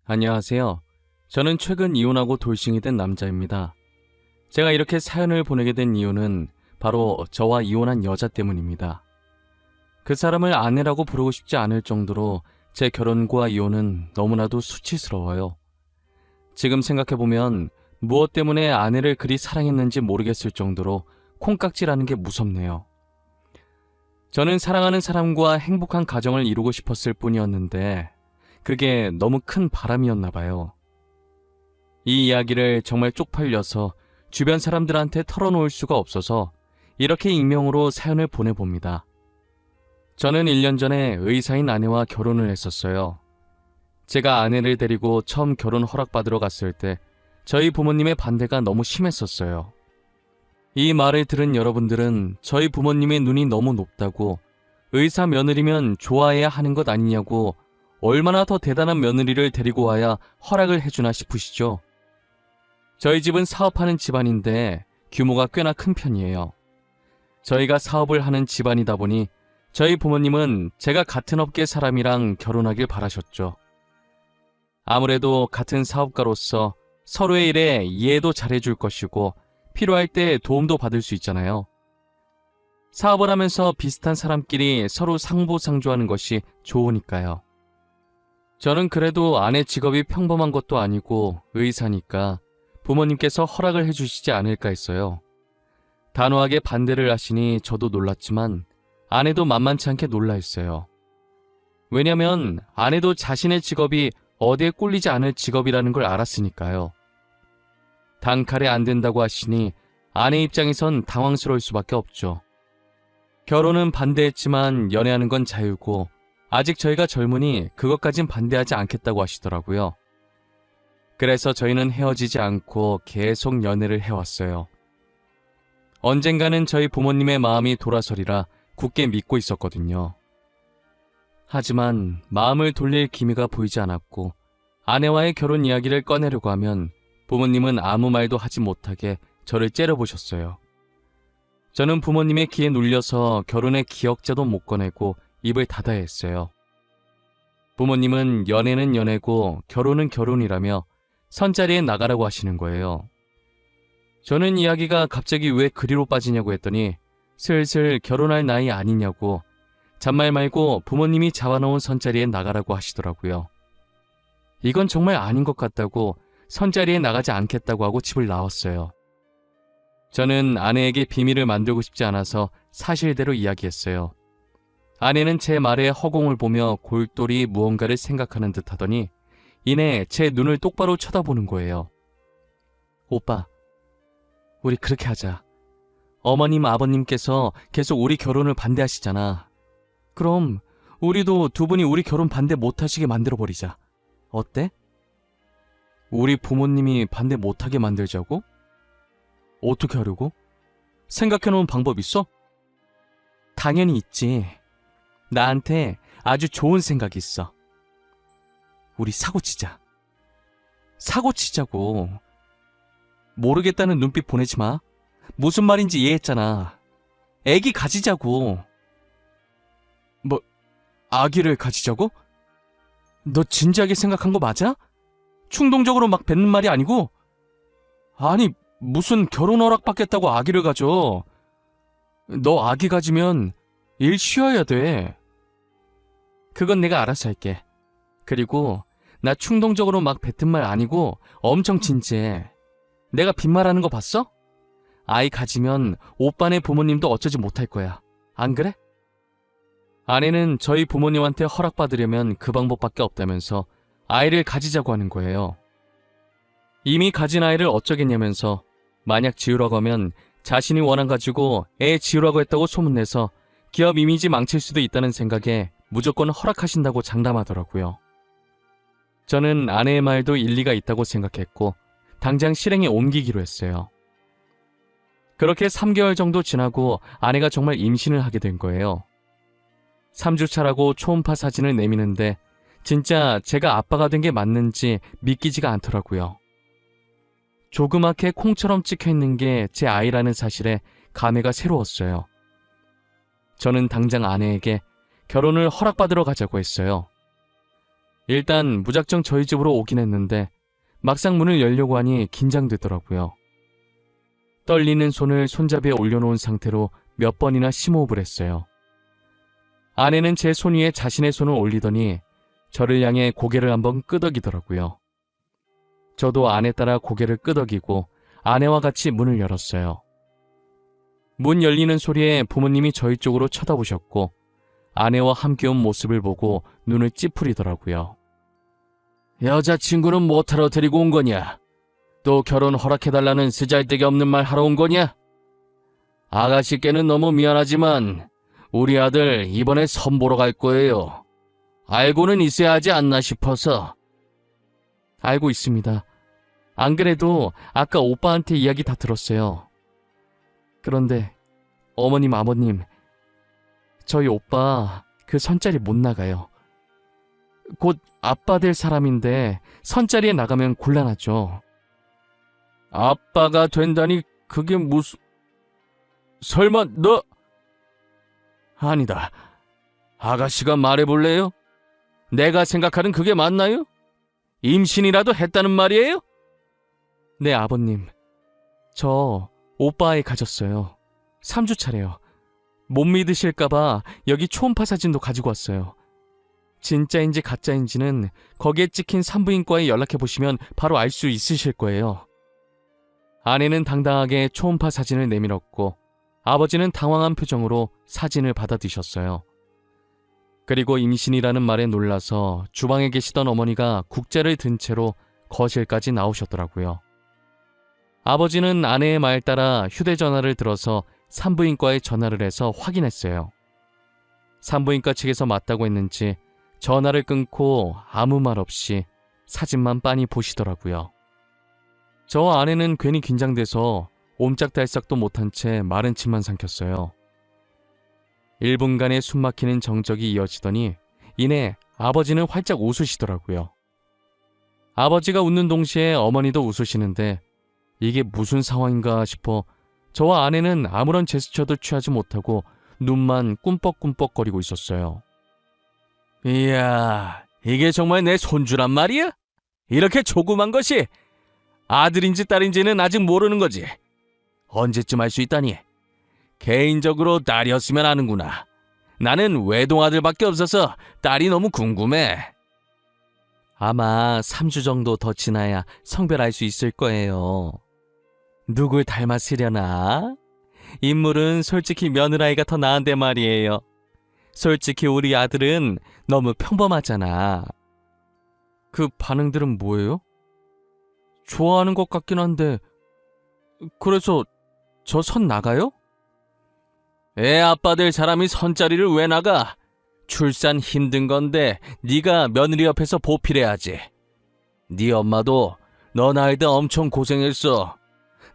안녕하세요. 저는 최근 이혼하고 돌싱이 된 남자입니다. 제가 이렇게 사연을 보내게 된 이유는 바로 저와 이혼한 여자 때문입니다. 그 사람을 아내라고 부르고 싶지 않을 정도로 제 결혼과 이혼은 너무나도 수치스러워요. 지금 생각해보면 무엇 때문에 아내를 그리 사랑했는지 모르겠을 정도로 콩깍지라는 게 무섭네요. 저는 사랑하는 사람과 행복한 가정을 이루고 싶었을 뿐이었는데 그게 너무 큰 바람이었나 봐요. 이 이야기를 정말 쪽팔려서 주변 사람들한테 털어놓을 수가 없어서 이렇게 익명으로 사연을 보내봅니다. 저는 1년 전에 의사인 아내와 결혼을 했었어요. 제가 아내를 데리고 처음 결혼 허락받으러 갔을 때 저희 부모님의 반대가 너무 심했었어요. 이 말을 들은 여러분들은 저희 부모님의 눈이 너무 높다고 의사 며느리면 좋아해야 하는 것 아니냐고 얼마나 더 대단한 며느리를 데리고 와야 허락을 해주나 싶으시죠? 저희 집은 사업하는 집안인데 규모가 꽤나 큰 편이에요. 저희가 사업을 하는 집안이다 보니 저희 부모님은 제가 같은 업계 사람이랑 결혼하길 바라셨죠. 아무래도 같은 사업가로서 서로의 일에 이해도 잘해줄 것이고 필요할 때 도움도 받을 수 있잖아요. 사업을 하면서 비슷한 사람끼리 서로 상부상조하는 것이 좋으니까요. 저는 그래도 아내 직업이 평범한 것도 아니고 의사니까 부모님께서 허락을 해주시지 않을까 했어요. 단호하게 반대를 하시니 저도 놀랐지만 아내도 만만치 않게 놀라했어요. 왜냐면 아내도 자신의 직업이 어디에 꿀리지 않을 직업이라는 걸 알았으니까요. 단칼에 안 된다고 하시니 아내 입장에선 당황스러울 수밖에 없죠. 결혼은 반대했지만 연애하는 건 자유고 아직 저희가 젊으니 그것까진 반대하지 않겠다고 하시더라고요. 그래서 저희는 헤어지지 않고 계속 연애를 해왔어요. 언젠가는 저희 부모님의 마음이 돌아서리라 굳게 믿고 있었거든요. 하지만 마음을 돌릴 기미가 보이지 않았고 아내와의 결혼 이야기를 꺼내려고 하면 부모님은 아무 말도 하지 못하게 저를 째려보셨어요. 저는 부모님의 기에 눌려서 결혼의 기억자도 못 꺼내고 입을 닫아야 했어요. 부모님은 연애는 연애고 결혼은 결혼이라며 선자리에 나가라고 하시는 거예요. 저는 이야기가 갑자기 왜 그리로 빠지냐고 했더니 슬슬 결혼할 나이 아니냐고 잔말 말고 부모님이 잡아놓은 선자리에 나가라고 하시더라고요. 이건 정말 아닌 것 같다고 선자리에 나가지 않겠다고 하고 집을 나왔어요. 저는 아내에게 비밀을 만들고 싶지 않아서 사실대로 이야기했어요. 아내는 제 말에 허공을 보며 골똘히 무언가를 생각하는 듯 하더니 이내 제 눈을 똑바로 쳐다보는 거예요. 오빠, 우리 그렇게 하자. 어머님, 아버님께서 계속 우리 결혼을 반대하시잖아. 그럼 우리도 두 분이 우리 결혼 반대 못하시게 만들어버리자. 어때? 우리 부모님이 반대 못하게 만들자고? 어떻게 하려고? 생각해놓은 방법 있어? 당연히 있지. 나한테 아주 좋은 생각이 있어. 우리 사고치자. 사고치자고. 모르겠다는 눈빛 보내지 마. 무슨 말인지 이해했잖아. 애기 가지자고. 뭐, 아기를 가지자고? 너 진지하게 생각한 거 맞아? 충동적으로 막 뱉는 말이 아니고? 아니, 무슨 결혼 허락 받겠다고 아기를 가져. 너 아기 가지면 일 쉬어야 돼. 그건 내가 알아서 할게. 그리고 나 충동적으로 막 뱉은 말 아니고 엄청 진지해. 내가 빈말하는 거 봤어? 아이 가지면 오빠네 부모님도 어쩌지 못할 거야. 안 그래? 아내는 저희 부모님한테 허락받으려면 그 방법밖에 없다면서 아이를 가지자고 하는 거예요. 이미 가진 아이를 어쩌겠냐면서 만약 지우라고 하면 자신이 원한 가지고 애 지우라고 했다고 소문내서 기업 이미지 망칠 수도 있다는 생각에 무조건 허락하신다고 장담하더라고요. 저는 아내의 말도 일리가 있다고 생각했고 당장 실행에 옮기기로 했어요. 그렇게 3개월 정도 지나고 아내가 정말 임신을 하게 된 거예요. 3주 차라고 초음파 사진을 내미는데 진짜 제가 아빠가 된 게 맞는지 믿기지가 않더라고요. 조그맣게 콩처럼 찍혀있는 게 제 아이라는 사실에 감회가 새로웠어요. 저는 당장 아내에게 결혼을 허락받으러 가자고 했어요. 일단 무작정 저희 집으로 오긴 했는데 막상 문을 열려고 하니 긴장되더라고요. 떨리는 손을 손잡이에 올려놓은 상태로 몇 번이나 심호흡을 했어요. 아내는 제 손 위에 자신의 손을 올리더니 저를 향해 고개를 한번 끄덕이더라고요. 저도 아내 따라 고개를 끄덕이고 아내와 같이 문을 열었어요. 문 열리는 소리에 부모님이 저희 쪽으로 쳐다보셨고 아내와 함께 온 모습을 보고 눈을 찌푸리더라고요. 여자친구는 뭐하러 데리고 온 거냐? 또 결혼 허락해달라는 쓰잘데기 없는 말 하러 온 거냐? 아가씨께는 너무 미안하지만 우리 아들 이번에 선보러 갈 거예요. 알고는 있어야 하지 않나 싶어서. 알고 있습니다. 안 그래도 아까 오빠한테 이야기 다 들었어요. 그런데 어머님, 아버님, 저희 오빠 그 선자리 못 나가요. 곧 아빠 될 사람인데 선자리에 나가면 곤란하죠. 아빠가 된다니 그게 무슨... 설마 너... 아니다. 아가씨가 말해볼래요? 내가 생각하는 그게 맞나요? 임신이라도 했다는 말이에요? 네, 아버님. 저 오빠 아이 가졌어요. 3주 차래요. 못 믿으실까봐 여기 초음파 사진도 가지고 왔어요. 진짜인지 가짜인지는 거기에 찍힌 산부인과에 연락해보시면 바로 알 수 있으실 거예요. 아내는 당당하게 초음파 사진을 내밀었고 아버지는 당황한 표정으로 사진을 받아드셨어요. 그리고 임신이라는 말에 놀라서 주방에 계시던 어머니가 국자를 든 채로 거실까지 나오셨더라고요. 아버지는 아내의 말 따라 휴대전화를 들어서 산부인과에 전화를 해서 확인했어요. 산부인과 측에서 맞다고 했는지 전화를 끊고 아무 말 없이 사진만 빤히 보시더라고요. 저 아내는 괜히 긴장돼서 옴짝달싹도 못한 채 마른 침만 삼켰어요. 1분간의 숨막히는 정적이 이어지더니 이내 아버지는 활짝 웃으시더라고요. 아버지가 웃는 동시에 어머니도 웃으시는데 이게 무슨 상황인가 싶어 저와 아내는 아무런 제스처도 취하지 못하고 눈만 꿈뻑꿈뻑거리고 있었어요. 이야, 이게 정말 내 손주란 말이야? 이렇게 조그만 것이 아들인지 딸인지는 아직 모르는 거지. 언제쯤 알 수 있다니? 개인적으로 딸이었으면 아는구나. 나는 외동아들밖에 없어서 딸이 너무 궁금해. 아마 3주 정도 더 지나야 성별할 수 있을 거예요. 누굴 닮았으려나? 인물은 솔직히 며느라이가 더 나은데 말이에요. 솔직히 우리 아들은 너무 평범하잖아. 그 반응들은 뭐예요? 좋아하는 것 같긴 한데 그래서 저 선 나가요? 애 아빠 될 사람이 선자리를 왜 나가? 출산 힘든 건데 네가 며느리 옆에서 보필해야지. 네 엄마도 너 낳을 때 엄청 고생했어.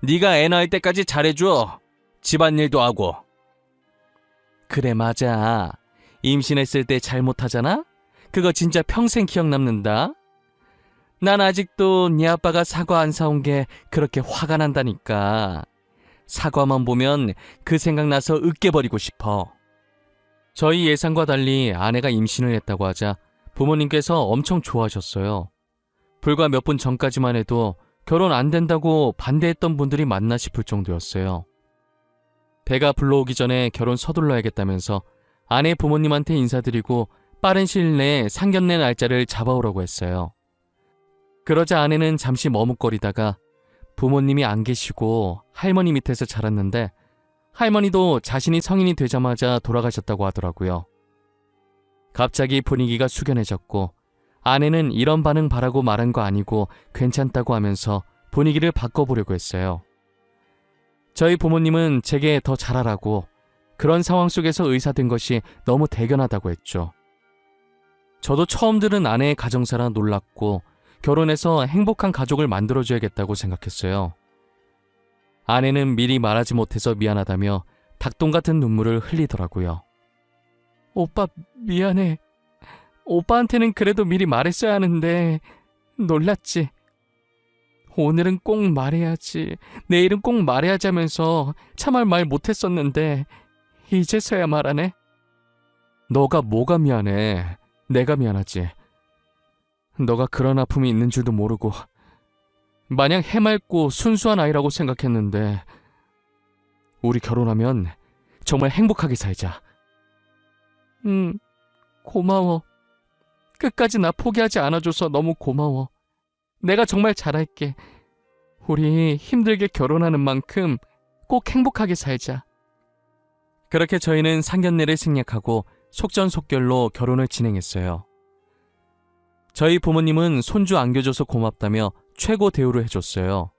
네가 애 낳을 때까지 잘해줘. 집안일도 하고. 그래, 맞아. 임신했을 때 잘못하잖아? 그거 진짜 평생 기억 남는다. 난 아직도 네 아빠가 사과 안 사온 게 그렇게 화가 난다니까. 사과만 보면 그 생각나서 으깨버리고 싶어. 저희 예상과 달리 아내가 임신을 했다고 하자 부모님께서 엄청 좋아하셨어요. 불과 몇 분 전까지만 해도 결혼 안 된다고 반대했던 분들이 많나 싶을 정도였어요. 배가 불러오기 전에 결혼 서둘러야겠다면서 아내 부모님한테 인사드리고 빠른 시일 내에 상견례 날짜를 잡아오라고 했어요. 그러자 아내는 잠시 머뭇거리다가 부모님이 안 계시고 할머니 밑에서 자랐는데 할머니도 자신이 성인이 되자마자 돌아가셨다고 하더라고요. 갑자기 분위기가 숙연해졌고 아내는 이런 반응 바라고 말한 거 아니고 괜찮다고 하면서 분위기를 바꿔보려고 했어요. 저희 부모님은 제게 더 잘하라고 그런 상황 속에서 의사된 것이 너무 대견하다고 했죠. 저도 처음 들은 아내의 가정사라 놀랐고 결혼해서 행복한 가족을 만들어줘야겠다고 생각했어요. 아내는 미리 말하지 못해서 미안하다며 닭똥 같은 눈물을 흘리더라고요. 오빠 미안해. 오빠한테는 그래도 미리 말했어야 하는데 놀랐지. 오늘은 꼭 말해야지. 내일은 꼭 말해야지 하면서 참을 말 못했었는데 이제서야 말하네. 너가 뭐가 미안해. 내가 미안하지. 너가 그런 아픔이 있는 줄도 모르고 마냥 해맑고 순수한 아이라고 생각했는데 우리 결혼하면 정말 행복하게 살자. 고마워. 끝까지 나 포기하지 않아줘서 너무 고마워. 내가 정말 잘할게. 우리 힘들게 결혼하는 만큼 꼭 행복하게 살자. 그렇게 저희는 상견례를 생략하고 속전속결로 결혼을 진행했어요. 저희 부모님은 손주 안겨줘서 고맙다며 최고 대우를 해줬어요.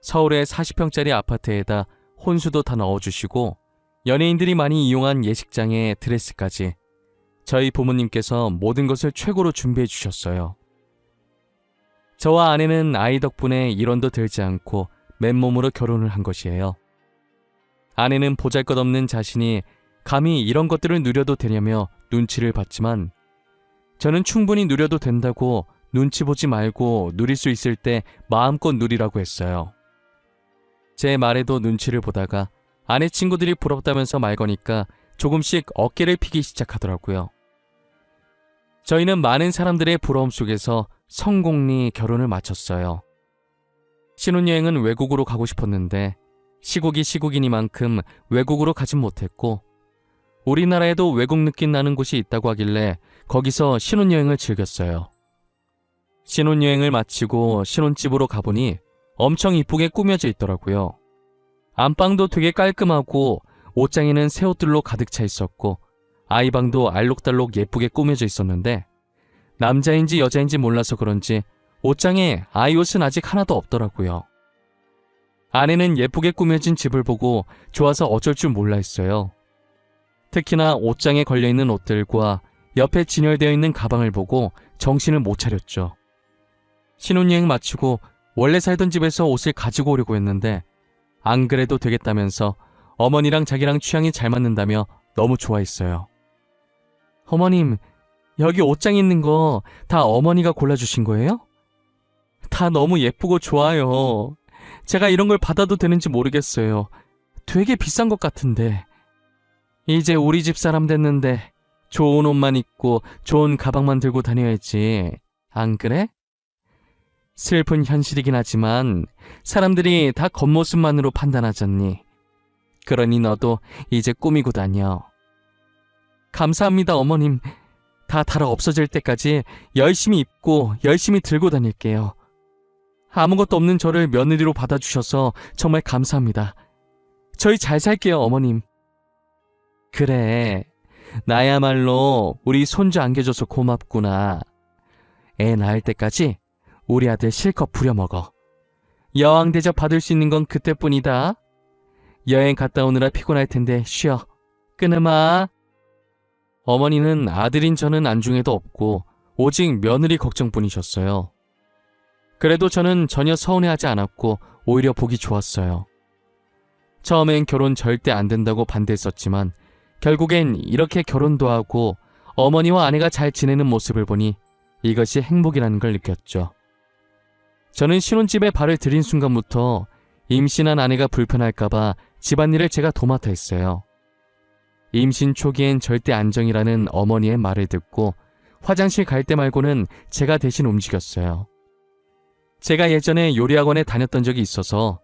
서울의 40평짜리 아파트에다 혼수도 다 넣어주시고 연예인들이 많이 이용한 예식장에 드레스까지 저희 부모님께서 모든 것을 최고로 준비해 주셨어요. 저와 아내는 아이 덕분에 일원도 들지 않고 맨몸으로 결혼을 한 것이에요. 아내는 보잘것없는 자신이 감히 이런 것들을 누려도 되냐며 눈치를 봤지만 저는 충분히 누려도 된다고 눈치 보지 말고 누릴 수 있을 때 마음껏 누리라고 했어요. 제 말에도 눈치를 보다가 아내 친구들이 부럽다면서 말 거니까 조금씩 어깨를 피기 시작하더라고요. 저희는 많은 사람들의 부러움 속에서 성공리 결혼을 마쳤어요. 신혼여행은 외국으로 가고 싶었는데 시국이 시국이니만큼 외국으로 가진 못했고 우리나라에도 외국 느낌 나는 곳이 있다고 하길래 거기서 신혼여행을 즐겼어요. 신혼여행을 마치고 신혼집으로 가보니 엄청 이쁘게 꾸며져 있더라고요. 안방도 되게 깔끔하고 옷장에는 새 옷들로 가득 차 있었고 아이방도 알록달록 예쁘게 꾸며져 있었는데 남자인지 여자인지 몰라서 그런지 옷장에 아이 옷은 아직 하나도 없더라고요. 아내는 예쁘게 꾸며진 집을 보고 좋아서 어쩔 줄 몰라 했어요. 특히나 옷장에 걸려있는 옷들과 옆에 진열되어 있는 가방을 보고 정신을 못 차렸죠. 신혼여행 마치고 원래 살던 집에서 옷을 가지고 오려고 했는데 안 그래도 되겠다면서 어머니랑 자기랑 취향이 잘 맞는다며 너무 좋아했어요. 어머님, 여기 옷장에 있는 거 다 어머니가 골라주신 거예요? 다 너무 예쁘고 좋아요. 제가 이런 걸 받아도 되는지 모르겠어요. 되게 비싼 것 같은데. 이제 우리 집 사람 됐는데 좋은 옷만 입고 좋은 가방만 들고 다녀야지. 안 그래? 슬픈 현실이긴 하지만 사람들이 다 겉모습만으로 판단하잖니. 그러니 너도 이제 꾸미고 다녀. 감사합니다, 어머님. 다 달아 없어질 때까지 열심히 입고 열심히 들고 다닐게요. 아무것도 없는 저를 며느리로 받아주셔서 정말 감사합니다. 저희 잘 살게요, 어머님. 그래, 나야말로 우리 손주 안겨줘서 고맙구나. 애 낳을 때까지 우리 아들 실컷 부려먹어. 여왕 대접 받을 수 있는 건 그때뿐이다. 여행 갔다 오느라 피곤할 텐데 쉬어. 끊으마. 어머니는 아들인 저는 안중에도 없고 오직 며느리 걱정뿐이셨어요. 그래도 저는 전혀 서운해하지 않았고 오히려 보기 좋았어요. 처음엔 결혼 절대 안 된다고 반대했었지만 결국엔 이렇게 결혼도 하고 어머니와 아내가 잘 지내는 모습을 보니 이것이 행복이라는 걸 느꼈죠. 저는 신혼집에 발을 들인 순간부터 임신한 아내가 불편할까봐 집안일을 제가 도맡아 했어요. 임신 초기엔 절대 안정이라는 어머니의 말을 듣고 화장실 갈 때 말고는 제가 대신 움직였어요. 제가 예전에 요리학원에 다녔던 적이 있어서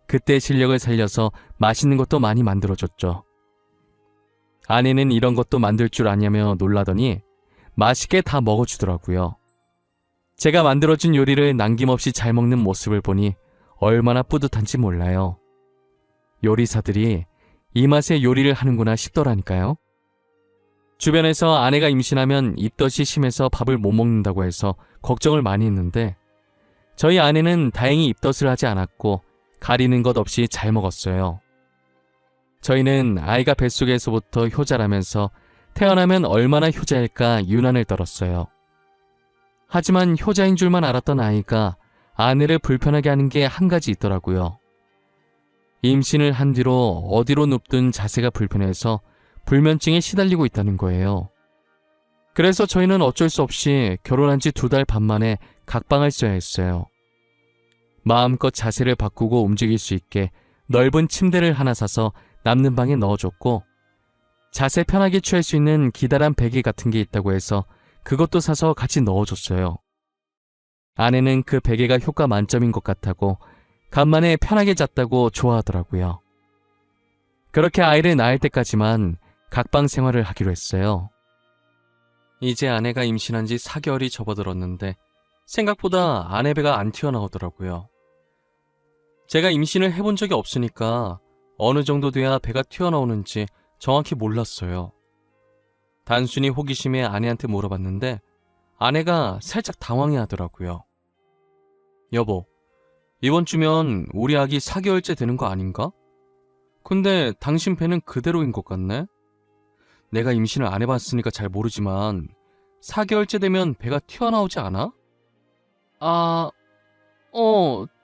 그때 실력을 살려서 맛있는 것도 많이 만들어줬죠. 아내는 이런 것도 만들 줄 아냐며 놀라더니 맛있게 다 먹어주더라고요. 제가 만들어준 요리를 남김없이 잘 먹는 모습을 보니 얼마나 뿌듯한지 몰라요. 요리사들이 이 맛에 요리를 하는구나 싶더라니까요. 주변에서 아내가 임신하면 입덧이 심해서 밥을 못 먹는다고 해서 걱정을 많이 했는데 저희 아내는 다행히 입덧을 하지 않았고 가리는 것 없이 잘 먹었어요. 저희는 아이가 뱃속에서부터 효자라면서 태어나면 얼마나 효자일까 유난을 떨었어요. 하지만 효자인 줄만 알았던 아이가 아내를 불편하게 하는 게 한 가지 있더라고요. 임신을 한 뒤로 어디로 눕든 자세가 불편해서 불면증에 시달리고 있다는 거예요. 그래서 저희는 어쩔 수 없이 결혼한 지 2달 반 만에 각방을 써야 했어요. 마음껏 자세를 바꾸고 움직일 수 있게 넓은 침대를 하나 사서 남는 방에 넣어줬고 자세 편하게 취할 수 있는 기다란 베개 같은 게 있다고 해서 그것도 사서 같이 넣어줬어요. 아내는 그 베개가 효과 만점인 것 같다고 간만에 편하게 잤다고 좋아하더라고요. 그렇게 아이를 낳을 때까지만 각방 생활을 하기로 했어요. 이제 아내가 임신한 지 4개월이 접어들었는데 생각보다 아내 배가 안 튀어나오더라고요. 제가 임신을 해본 적이 없으니까 어느 정도 돼야 배가 튀어나오는지 정확히 몰랐어요. 단순히 호기심에 아내한테 물어봤는데 아내가 살짝 당황해 하더라고요. 여보, 이번 주면 우리 아기 4개월째 되는 거 아닌가? 근데 당신 배는 그대로인 것 같네? 내가 임신을 안 해봤으니까 잘 모르지만 4개월째 되면 배가 튀어나오지 않아?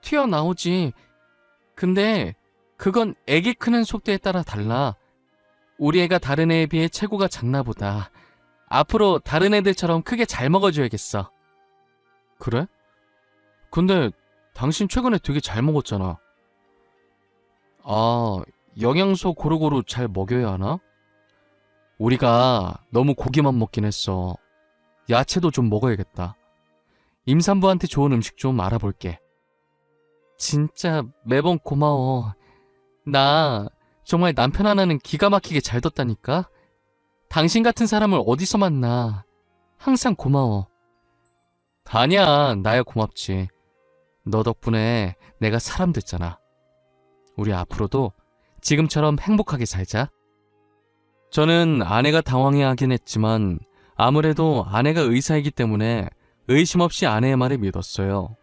튀어나오지. 근데 그건 애기 크는 속도에 따라 달라. 우리 애가 다른 애에 비해 체구가 작나 보다. 앞으로 다른 애들처럼 크게 잘 먹어줘야겠어. 그래? 근데 당신 최근에 되게 잘 먹었잖아. 영양소 고루고루 잘 먹여야 하나? 우리가 너무 고기만 먹긴 했어. 야채도 좀 먹어야겠다. 임산부한테 좋은 음식 좀 알아볼게. 진짜 매번 고마워. 나 정말 남편 하나는 기가 막히게 잘 뒀다니까? 당신 같은 사람을 어디서 만나. 항상 고마워. 아니야, 나야 고맙지. 너 덕분에 내가 사람 됐잖아. 우리 앞으로도 지금처럼 행복하게 살자. 저는 아내가 당황해하긴 했지만 아무래도 아내가 의사이기 때문에 의심 없이 아내의 말을 믿었어요.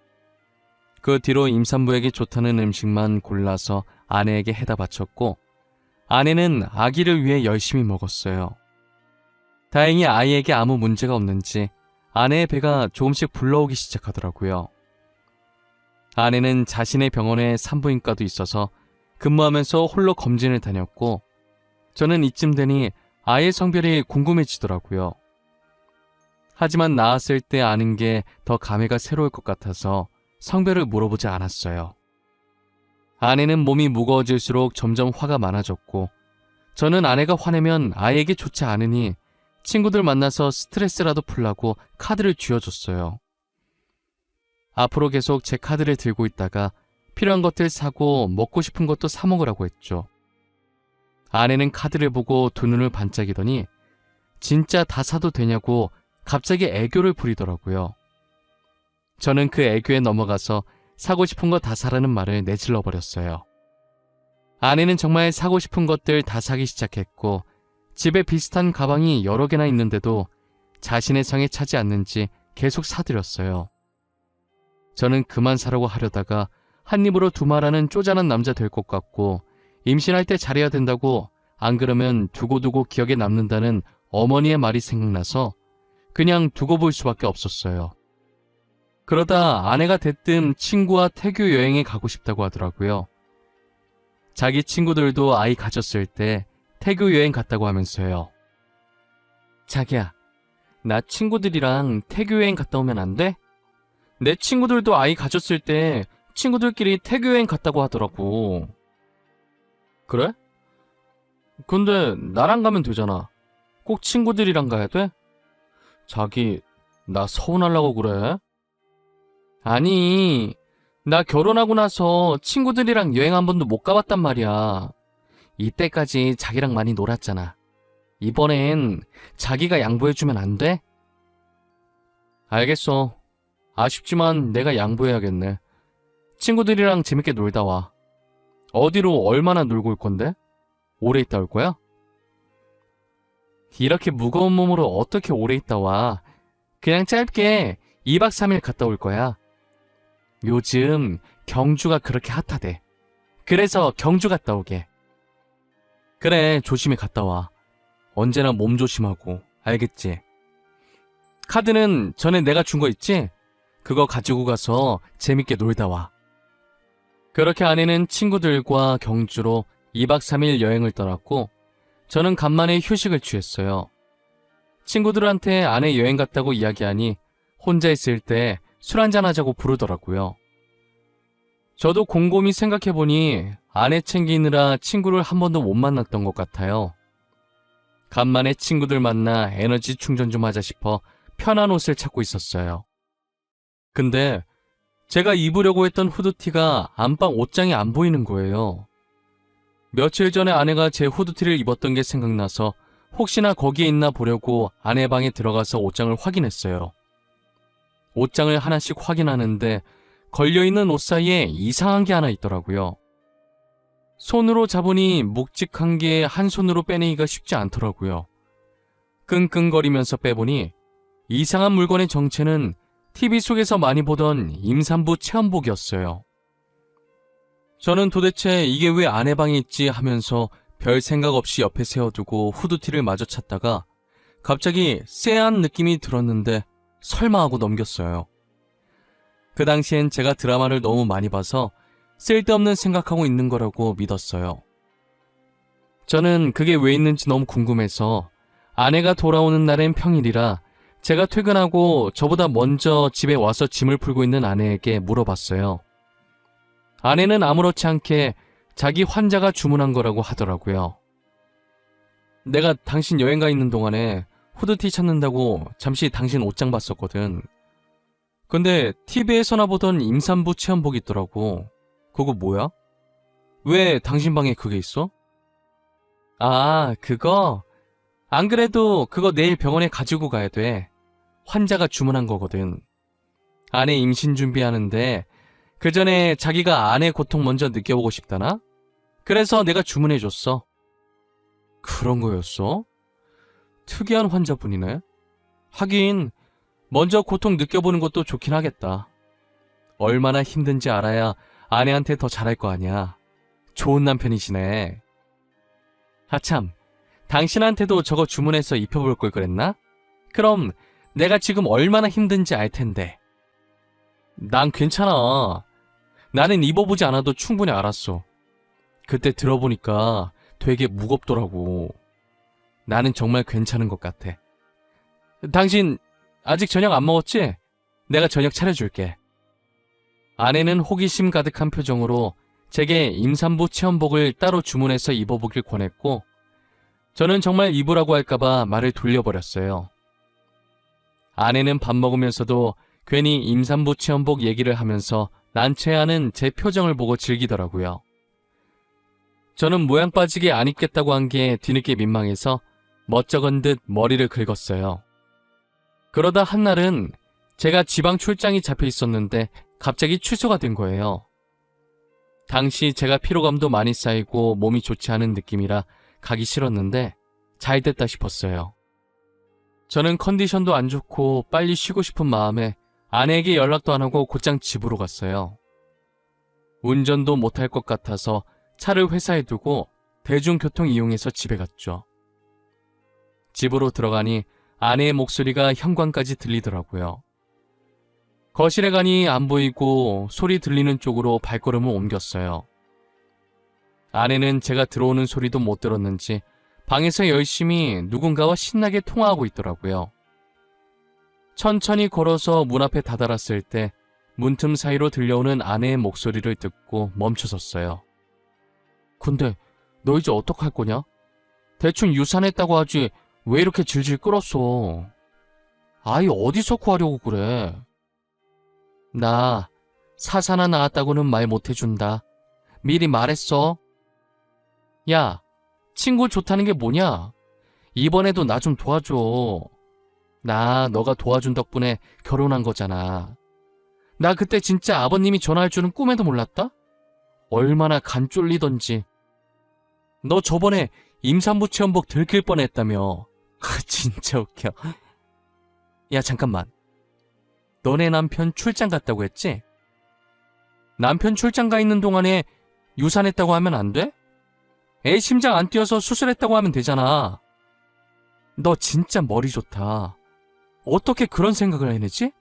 그 뒤로 임산부에게 좋다는 음식만 골라서 아내에게 해다 바쳤고 아내는 아기를 위해 열심히 먹었어요. 다행히 아이에게 아무 문제가 없는지 아내의 배가 조금씩 불러오기 시작하더라고요. 아내는 자신의 병원에 산부인과도 있어서 근무하면서 홀로 검진을 다녔고 저는 이쯤 되니 아이의 성별이 궁금해지더라고요. 하지만 낳았을 때 아는 게 더 감회가 새로울 것 같아서 성별을 물어보지 않았어요. 아내는 몸이 무거워질수록 점점 화가 많아졌고 저는 아내가 화내면 아이에게 좋지 않으니 친구들 만나서 스트레스라도 풀라고 카드를 쥐어줬어요. 앞으로 계속 제 카드를 들고 있다가 필요한 것들 사고 먹고 싶은 것도 사 먹으라고 했죠. 아내는 카드를 보고 두 눈을 반짝이더니 진짜 다 사도 되냐고 갑자기 애교를 부리더라고요. 저는 그 애교에 넘어가서 사고 싶은 거 다 사라는 말을 내질러 버렸어요. 아내는 정말 사고 싶은 것들 다 사기 시작했고 집에 비슷한 가방이 여러 개나 있는데도 자신의 성에 차지 않는지 계속 사들였어요. 저는 그만 사라고 하려다가 한 입으로 두말하는 쪼잔한 남자 될 것 같고 임신할 때 잘해야 된다고 안 그러면 두고두고 기억에 남는다는 어머니의 말이 생각나서 그냥 두고 볼 수밖에 없었어요. 그러다 아내가 대뜸 친구와 태교 여행에 가고 싶다고 하더라고요. 자기 친구들도 아이 가졌을 때 태교 여행 갔다고 하면서요. 자기야, 나 친구들이랑 태교 여행 갔다 오면 안 돼? 내 친구들도 아이 가졌을 때 친구들끼리 태교 여행 갔다고 하더라고. 그래? 근데 나랑 가면 되잖아. 꼭 친구들이랑 가야 돼? 자기, 나 서운하려고 그래? 아니, 나 결혼하고 나서 친구들이랑 여행 한 번도 못 가봤단 말이야. 이때까지 자기랑 많이 놀았잖아. 이번엔 자기가 양보해주면 안 돼? 알겠어. 아쉽지만 내가 양보해야겠네. 친구들이랑 재밌게 놀다 와. 어디로 얼마나 놀고 올 건데? 오래 있다 올 거야? 이렇게 무거운 몸으로 어떻게 오래 있다 와. 그냥 짧게 2박 3일 갔다 올 거야. 요즘 경주가 그렇게 핫하대. 그래서 경주 갔다 오게. 그래, 조심히 갔다 와. 언제나 몸 조심하고, 알겠지? 카드는 전에 내가 준 거 있지? 그거 가지고 가서 재밌게 놀다 와. 그렇게 아내는 친구들과 경주로 2박 3일 여행을 떠났고 저는 간만에 휴식을 취했어요. 친구들한테 아내 여행 갔다고 이야기하니 혼자 있을 때 술 한잔 하자고 부르더라고요. 저도 곰곰이 생각해보니 아내 챙기느라 친구를 한 번도 못 만났던 것 같아요. 간만에 친구들 만나 에너지 충전 좀 하자 싶어 편한 옷을 찾고 있었어요. 근데 제가 입으려고 했던 후드티가 안방 옷장에 안 보이는 거예요. 며칠 전에 아내가 제 후드티를 입었던 게 생각나서 혹시나 거기에 있나 보려고 아내 방에 들어가서 옷장을 확인했어요. 옷장을 하나씩 확인하는데 걸려있는 옷 사이에 이상한 게 하나 있더라고요. 손으로 잡으니 묵직한 게 한 손으로 빼내기가 쉽지 않더라고요. 끙끙거리면서 빼보니 이상한 물건의 정체는 TV 속에서 많이 보던 임산부 체험복이었어요. 저는 도대체 이게 왜 아내 방에 있지 하면서 별 생각 없이 옆에 세워두고 후드티를 마저 찾다가 갑자기 쎄한 느낌이 들었는데 설마 하고 넘겼어요. 그 당시엔 제가 드라마를 너무 많이 봐서 쓸데없는 생각하고 있는 거라고 믿었어요. 저는 그게 왜 있는지 너무 궁금해서 아내가 돌아오는 날엔 평일이라 제가 퇴근하고 저보다 먼저 집에 와서 짐을 풀고 있는 아내에게 물어봤어요. 아내는 아무렇지 않게 자기 환자가 주문한 거라고 하더라고요. 내가 당신 여행 가 있는 동안에 후드티 찾는다고 잠시 당신 옷장 봤었거든. 근데 TV에서나 보던 임산부 체험복 있더라고. 그거 뭐야? 왜 당신 방에 그게 있어? 아, 그거? 안 그래도 그거 내일 병원에 가지고 가야 돼. 환자가 주문한 거거든. 아내 임신 준비하는데 그 전에 자기가 아내 고통 먼저 느껴보고 싶다나? 그래서 내가 주문해줬어. 그런 거였어? 특이한 환자분이네. 하긴 먼저 고통 느껴보는 것도 좋긴 하겠다. 얼마나 힘든지 알아야 아내한테 더 잘할 거 아니야. 좋은 남편이시네. 아참, 당신한테도 저거 주문해서 입혀볼 걸 그랬나? 그럼 내가 지금 얼마나 힘든지 알 텐데. 난 괜찮아. 나는 입어보지 않아도 충분히 알았어. 그때 들어보니까 되게 무겁더라고. 나는 정말 괜찮은 것 같아. 당신 아직 저녁 안 먹었지? 내가 저녁 차려줄게. 아내는 호기심 가득한 표정으로 제게 임산부 체험복을 따로 주문해서 입어보길 권했고 저는 정말 입으라고 할까봐 말을 돌려버렸어요. 아내는 밥 먹으면서도 괜히 임산부 체험복 얘기를 하면서 난처해하는 제 표정을 보고 즐기더라고요. 저는 모양 빠지게 안 입겠다고 한 게 뒤늦게 민망해서 멋쩍은 듯 머리를 긁었어요. 그러다 한날은 제가 지방 출장이 잡혀 있었는데 갑자기 취소가 된 거예요. 당시 제가 피로감도 많이 쌓이고 몸이 좋지 않은 느낌이라 가기 싫었는데 잘 됐다 싶었어요. 저는 컨디션도 안 좋고 빨리 쉬고 싶은 마음에 아내에게 연락도 안 하고 곧장 집으로 갔어요. 운전도 못할 것 같아서 차를 회사에 두고 대중교통 이용해서 집에 갔죠. 집으로 들어가니 아내의 목소리가 현관까지 들리더라고요. 거실에 가니 안 보이고 소리 들리는 쪽으로 발걸음을 옮겼어요. 아내는 제가 들어오는 소리도 못 들었는지 방에서 열심히 누군가와 신나게 통화하고 있더라고요. 천천히 걸어서 문 앞에 다다랐을 때 문틈 사이로 들려오는 아내의 목소리를 듣고 멈춰섰어요. 근데 너 이제 어떡할 거냐? 대충 유산했다고 하지 왜 이렇게 질질 끌었어? 아이 어디서 구하려고 그래? 나 사사나 나왔다고는 말 못해준다. 미리 말했어. 야, 친구 좋다는 게 뭐냐? 이번에도 나 좀 도와줘. 나 너가 도와준 덕분에 결혼한 거잖아. 나 그때 진짜 아버님이 전화할 줄은 꿈에도 몰랐다? 얼마나 간 쫄리던지. 너 저번에 임산부 체험복 들킬 뻔했다며. 진짜 웃겨. 야 잠깐만. 너네 남편 출장 갔다고 했지? 남편 출장 가 있는 동안에 유산했다고 하면 안 돼? 애 심장 안 뛰어서 수술했다고 하면 되잖아. 너 진짜 머리 좋다. 어떻게 그런 생각을 해내지?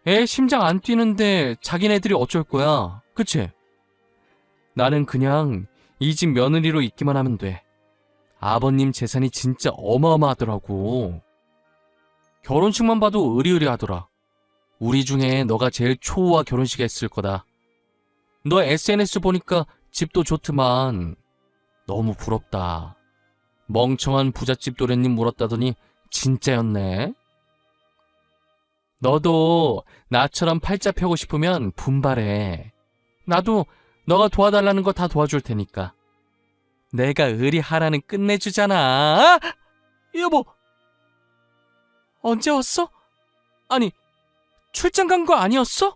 애 심장 안 뛰는데 자기네들이 어쩔 거야. 그치? 나는 그냥 이 집 며느리로 있기만 하면 돼. 아버님 재산이 진짜 어마어마하더라고. 결혼식만 봐도 으리으리하더라. 우리 중에 너가 제일 초호화 결혼식 했을 거다. 너 SNS 보니까 집도 좋더만. 너무 부럽다. 멍청한 부잣집 도련님 물었다더니 진짜였네. 너도 나처럼 팔자 펴고 싶으면 분발해. 나도 너가 도와달라는 거 다 도와줄 테니까. 내가 의리하라는 끝내주잖아. 여보, 언제 왔어? 아니, 출장 간 거 아니었어?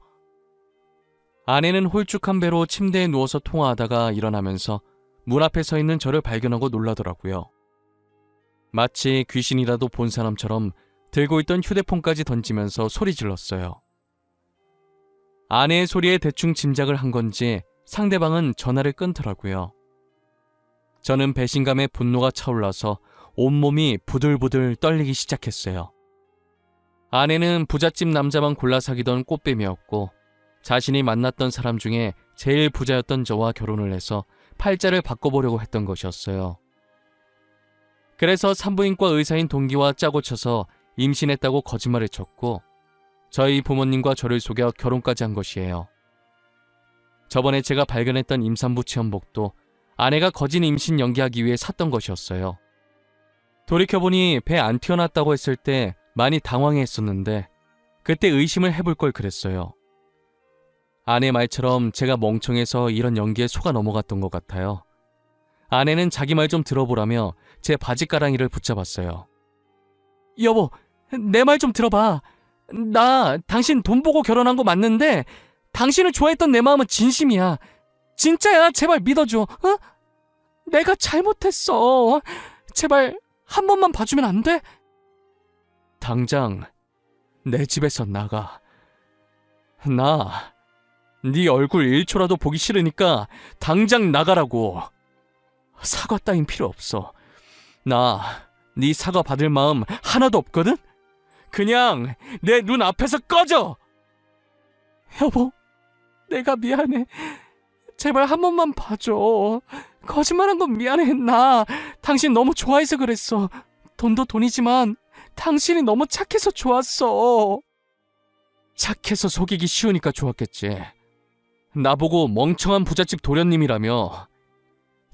아내는 홀쭉한 배로 침대에 누워서 통화하다가 일어나면서 문 앞에 서 있는 저를 발견하고 놀라더라고요. 마치 귀신이라도 본 사람처럼 들고 있던 휴대폰까지 던지면서 소리 질렀어요. 아내의 소리에 대충 짐작을 한 건지 상대방은 전화를 끊더라고요. 저는 배신감에 분노가 차올라서 온몸이 부들부들 떨리기 시작했어요. 아내는 부잣집 남자만 골라 사귀던 꽃뱀이었고 자신이 만났던 사람 중에 제일 부자였던 저와 결혼을 해서 팔자를 바꿔보려고 했던 것이었어요. 그래서 산부인과 의사인 동기와 짜고 쳐서 임신했다고 거짓말을 쳤고 저희 부모님과 저를 속여 결혼까지 한 것이에요. 저번에 제가 발견했던 임산부 체험복도 아내가 거짓 임신 연기하기 위해 샀던 것이었어요. 돌이켜보니 배 안 튀어났다고 했을 때 많이 당황했었는데 그때 의심을 해볼 걸 그랬어요. 아내 말처럼 제가 멍청해서 이런 연기에 속아 넘어갔던 것 같아요. 아내는 자기 말 좀 들어보라며 제 바지가랑이를 붙잡았어요. 여보, 내 말 좀 들어봐. 나 당신 돈 보고 결혼한 거 맞는데 당신을 좋아했던 내 마음은 진심이야. 진짜야. 제발 믿어줘. 어? 내가 잘못했어. 제발 한 번만 봐주면 안 돼? 당장 내 집에서 나가. 나 네 얼굴 1초라도 보기 싫으니까 당장 나가라고. 사과 따윈 필요 없어. 나 네 사과 받을 마음 하나도 없거든? 그냥 내 눈 앞에서 꺼져! 여보, 내가 미안해. 제발 한 번만 봐줘. 거짓말한 건 미안해. 나 당신 너무 좋아해서 그랬어. 돈도 돈이지만 당신이 너무 착해서 좋았어. 착해서 속이기 쉬우니까 좋았겠지. 나보고 멍청한 부잣집 도련님이라며.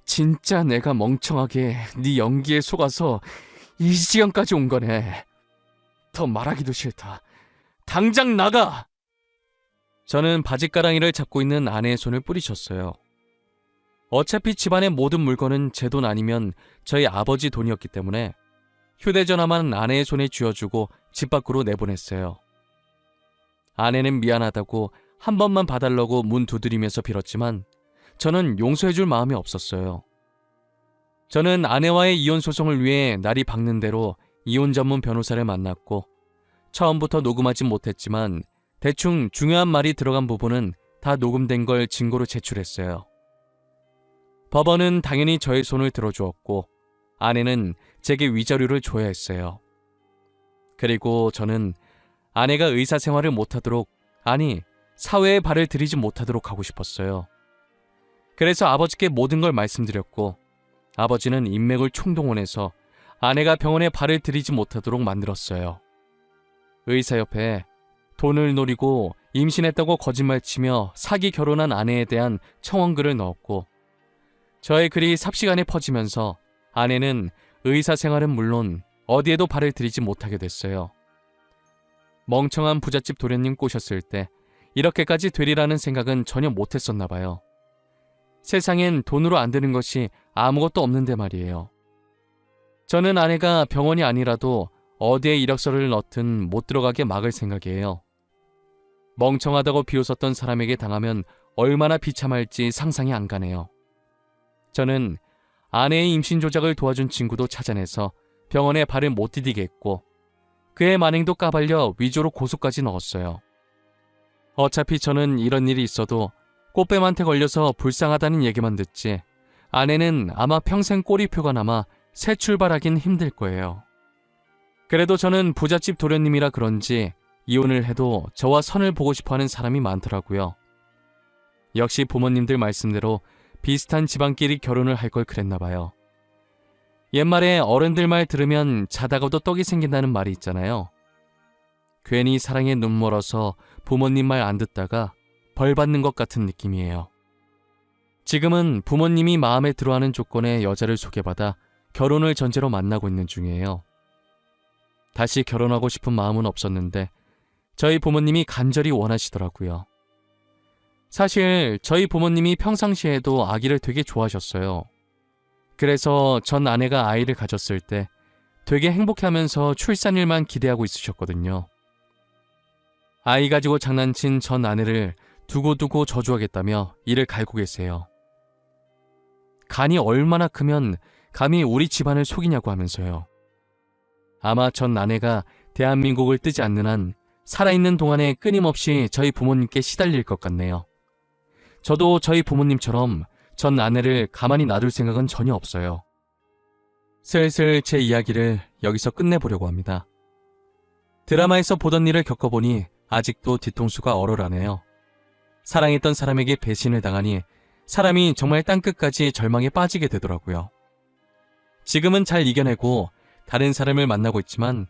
진짜 내가 멍청하게 네 연기에 속아서 이 지경까지 온 거네. 더 말하기도 싫다. 당장 나가! 저는 바지가랑이를 잡고 있는 아내의 손을 뿌리쳤어요. 어차피 집안의 모든 물건은 제 돈 아니면 저희 아버지 돈이었기 때문에 휴대전화만 아내의 손에 쥐어주고 집 밖으로 내보냈어요. 아내는 미안하다고 한 번만 봐달라고 문 두드리면서 빌었지만 저는 용서해줄 마음이 없었어요. 저는 아내와의 이혼 소송을 위해 날이 밝는 대로 이혼 전문 변호사를 만났고 처음부터 녹음하진 못했지만 대충 중요한 말이 들어간 부분은 다 녹음된 걸 증거로 제출했어요. 법원은 당연히 저의 손을 들어주었고 아내는 제게 위자료를 줘야 했어요. 그리고 저는 아내가 의사생활을 못하도록, 아니 사회에 발을 들이지 못하도록 하고 싶었어요. 그래서 아버지께 모든 걸 말씀드렸고 아버지는 인맥을 총동원해서 아내가 병원에 발을 들이지 못하도록 만들었어요. 의사협회에 돈을 노리고 임신했다고 거짓말치며 사기 결혼한 아내에 대한 청원글을 넣었고 저의 글이 삽시간에 퍼지면서 아내는 의사 생활은 물론 어디에도 발을 들이지 못하게 됐어요. 멍청한 부잣집 도련님 꼬셨을 때 이렇게까지 되리라는 생각은 전혀 못했었나 봐요. 세상엔 돈으로 안 되는 것이 아무것도 없는데 말이에요. 저는 아내가 병원이 아니라도 어디에 이력서를 넣든 못 들어가게 막을 생각이에요. 멍청하다고 비웃었던 사람에게 당하면 얼마나 비참할지 상상이 안 가네요. 저는 아내의 임신 조작을 도와준 친구도 찾아내서 병원에 발을 못 디디게 했고 그의 만행도 까발려 위조로 고소까지 넣었어요. 어차피 저는 이런 일이 있어도 꽃뱀한테 걸려서 불쌍하다는 얘기만 듣지 아내는 아마 평생 꼬리표가 남아 새 출발하긴 힘들 거예요. 그래도 저는 부잣집 도련님이라 그런지 이혼을 해도 저와 선을 보고 싶어하는 사람이 많더라고요. 역시 부모님들 말씀대로 비슷한 집안끼리 결혼을 할 걸 그랬나 봐요. 옛말에 어른들 말 들으면 자다가도 떡이 생긴다는 말이 있잖아요. 괜히 사랑에 눈 멀어서 부모님 말 안 듣다가 벌 받는 것 같은 느낌이에요. 지금은 부모님이 마음에 들어하는 조건의 여자를 소개받아 결혼을 전제로 만나고 있는 중이에요. 다시 결혼하고 싶은 마음은 없었는데 저희 부모님이 간절히 원하시더라고요. 사실 저희 부모님이 평상시에도 아기를 되게 좋아하셨어요. 그래서 전 아내가 아이를 가졌을 때 되게 행복해하면서 출산일만 기대하고 있으셨거든요. 아이 가지고 장난친 전 아내를 두고두고 저주하겠다며 이를 갈고 계세요. 간이 얼마나 크면 감히 우리 집안을 속이냐고 하면서요. 아마 전 아내가 대한민국을 뜨지 않는 한 살아있는 동안에 끊임없이 저희 부모님께 시달릴 것 같네요. 저도 저희 부모님처럼 전 아내를 가만히 놔둘 생각은 전혀 없어요. 슬슬 제 이야기를 여기서 끝내보려고 합니다. 드라마에서 보던 일을 겪어보니 아직도 뒤통수가 얼얼하네요. 사랑했던 사람에게 배신을 당하니 사람이 정말 땅끝까지 절망에 빠지게 되더라고요. 지금은 잘 이겨내고 다른 사람을 만나고 있지만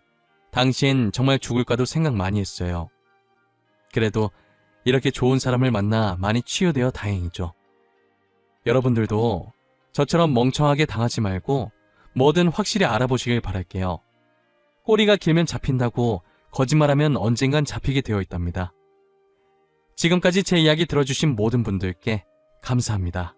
당시엔 정말 죽을까도 생각 많이 했어요. 그래도 이렇게 좋은 사람을 만나 많이 치유되어 다행이죠. 여러분들도 저처럼 멍청하게 당하지 말고 뭐든 확실히 알아보시길 바랄게요. 꼬리가 길면 잡힌다고 거짓말하면 언젠간 잡히게 되어 있답니다. 지금까지 제 이야기 들어주신 모든 분들께 감사합니다.